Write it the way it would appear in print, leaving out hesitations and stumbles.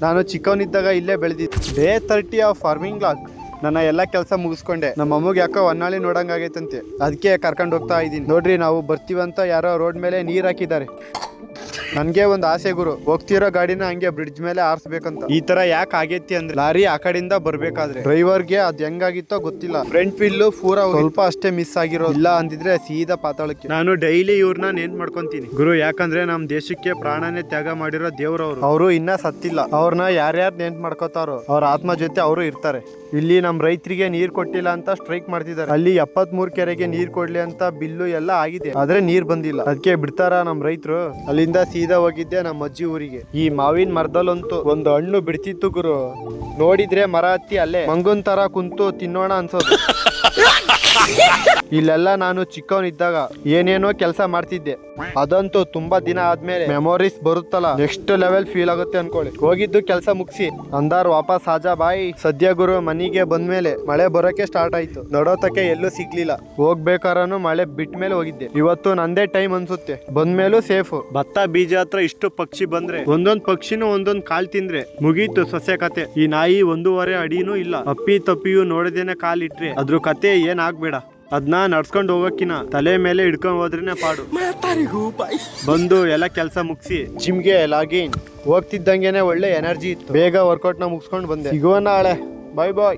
ನಾನು ಚಿಕ್ಕವನಿದ್ದಾಗ ಇಲ್ಲೇ ಬೆಳೆದಿದ್ದೆ. Day 30 of farming log. ನನ್ನ ಎಲ್ಲ ಕೆಲಸ ಮುಗಿಸ್ಕೊಂಡೆ. ನಮ್ಮ ಅಮ್ಮಗೆ ಯಾಕೋ ಹೊನ್ನಾಳಿ ನೋಡಂಗಾಗೈತಂತೆ, ಅದಕ್ಕೆ ಕರ್ಕೊಂಡು ಹೋಗ್ತಾ ಇದ್ದೀನಿ. ನೋಡ್ರಿ, ನಾವು ಬರ್ತೀವಂತ ಯಾರೋ ರೋಡ್ ಮೇಲೆ ನೀರ್ ಹಾಕಿದ್ದಾರೆ. ನನ್ಗೆ ಒಂದು ಆಸೆ ಗುರು, ಹೋಗ್ತಿರೋ ಗಾಡಿನ ಹಂಗೆ ಬ್ರಿಡ್ಜ್ ಮೇಲೆ ಆರಿಸ್ಬೇಕಂತ. ಈ ತರ ಯಾಕೆ ಆಗೈತಿ ಅಂದ್ರೆ, ಲಾರಿ ಆ ಕಡೆಯಿಂದ ಬರ್ಬೇಕಾದ್ರೆ ಡ್ರೈವರ್ಗೆ ಅದ್ ಹೆಂಗಾಗಿತ್ತೋ ಗೊತ್ತಿಲ್ಲ, ಫ್ರಂಟ್ ವೀಲ್ ಪೂರಾ ಸ್ವಲ್ಪ ಅಷ್ಟೇ ಮಿಸ್ ಆಗಿರೋ, ಇಲ್ಲ ಅಂದಿದ್ರೆ ಸೀದಾ ಪಾತಾಳಕ್ಕೆ. ನಾನು ಡೈಲಿ ಇವ್ರನ್ನ ನೆನ್ಪ್ ಮಾಡ್ಕೊಂತೀನಿ ಗುರು, ಯಾಕಂದ್ರೆ ನಮ್ ದೇಶಕ್ಕೆ ಪ್ರಾಣನೇ ತ್ಯಾಗ ಮಾಡಿರೋ ದೇವ್ರವ್ರು. ಅವರು ಇನ್ನ ಸತ್ತಿಲ್ಲ. ಅವ್ರನ್ನ ಯಾರ್ಯಾರು ನೆನ್ಪ್ ಮಾಡ್ಕೋತಾರೋ ಅವ್ರ ಆತ್ಮ ಜೊತೆ ಅವರು ಇರ್ತಾರೆ. ಇಲ್ಲಿ ನಮ್ ರೈತರಿಗೆ ನೀರ್ ಕೊಟ್ಟಿಲ್ಲ ಅಂತ ಸ್ಟ್ರೈಕ್ ಮಾಡ್ತಿದ್ದಾರೆ. ಅಲ್ಲಿ 73 ಕೆರೆಗೆ ನೀರ್ ಕೊಡ್ಲಿ ಅಂತ ಬಿಲ್ಲು ಎಲ್ಲ ಆಗಿದೆ, ಆದ್ರೆ ನೀರ್ ಬಂದಿಲ್ಲ. ಅದಕ್ಕೆ ಬಿಡ್ತಾರ ನಮ್ ರೈತರು? ಅಲ್ಲಿಂದ ಸೀದಾ ಹೋಗಿದ್ದೆ ನಮ್ಮ ಅಜ್ಜಿ ಊರಿಗೆ. ಈ ಮಾವಿನ ಮರದಲ್ಲಂತೂ ಒಂದು ಹಣ್ಣು ಬಿಡ್ತಿತ್ತು ಗುರು, ನೋಡಿದ್ರೆ ಮರ ಹತ್ತಿ ಅಲ್ಲೇ ಮಂಗುನ್ ತರ ಕುಂತು ತಿನ್ನೋಣ ಅನ್ಸೋದು. ಇಲ್ಲೆಲ್ಲ ನಾನು ಚಿಕ್ಕವನಿದ್ದಾಗ ಏನೇನೋ ಕೆಲಸ ಮಾಡ್ತಿದ್ದೆ. ಅದಂತೂ ತುಂಬಾ ದಿನ ಆದ್ಮೇಲೆ ಮೆಮೊರೀಸ್ ಬರುತ್ತಲ್ಲ, ನೆಕ್ಸ್ಟ್ ಲೆವೆಲ್ ಫೀಲ್ ಆಗುತ್ತೆ ಅನ್ಕೊಳ್ಳಿ. ಹೋಗಿದ್ದು ಕೆಲಸ ಮುಗಿಸಿ ಅಂದಾರ್ ವಾಪಸ್ ಆಜಾ ಬಾಯಿ. ಸದ್ಯ ಗುರು ಮನೆಗೆ ಬಂದ್ಮೇಲೆ ಮಳೆ ಬರೋಕೆ ಸ್ಟಾರ್ಟ್ ಆಯ್ತು. ನಡೋತಕ್ಕೆ ಎಲ್ಲೂ ಸಿಗ್ಲಿಲ್ಲ. ಹೋಗ್ಬೇಕಾರನು ಮಳೆ ಬಿಟ್ಟ ಮೇಲೆ ಹೋಗಿದ್ದೆ. ಇವತ್ತು ನಂದೇ ಟೈಮ್ ಅನ್ಸುತ್ತೆ. ಬಂದ್ಮೇಲೂ ಸೇಫ್. ಭತ್ತ ಬೀಜ ಹತ್ರ ಇಷ್ಟು ಪಕ್ಷಿ ಬಂದ್ರೆ ಒಂದೊಂದ್ ಪಕ್ಷಿನೂ ಒಂದೊಂದ್ ಕಾಲ್ ತಿಂದ್ರೆ ಮುಗೀತು ಸಸ್ಯ ಕತೆ. ಈ ನಾಯಿ 1.5 ಅಡಿನೂ ಇಲ್ಲ. ಅಪ್ಪಿ ತಪ್ಪಿಯು ನೋಡದೇನೆ ಕಾಲಿಟ್ರೆ ಅದ್ರ ಕತೆ ಏನ್ ಆಗ್ಬೇಡ. ಅದನ್ನ ನಡ್ಸ್ಕೊಂಡ್ ಹೋಗಕ್ಕಿನ ತಲೆ ಮೇಲೆ ಹಿಡ್ಕೊಂಡ್ ಹೋದ್ರೇನೆ ಪಾಡು. ಬಂದು ಎಲ್ಲ ಕೆಲಸ ಮುಗಿಸಿ ಜಿಮ್ಗೆ ಲಾಗಿನ್. ಹೋಗ್ತಿದ್ದಂಗೆನೆ ಒಳ್ಳೆ ಎನರ್ಜಿ ಇತ್ತು. ಬೇಗ ವರ್ಕೌಟ್ ನ ಮುಗಿಸ್ಕೊಂಡ್ ಬಂದೆ. ಸಿಗೋಣ ನಾಳೆ. ಬಾಯ್ ಬಾಯ್.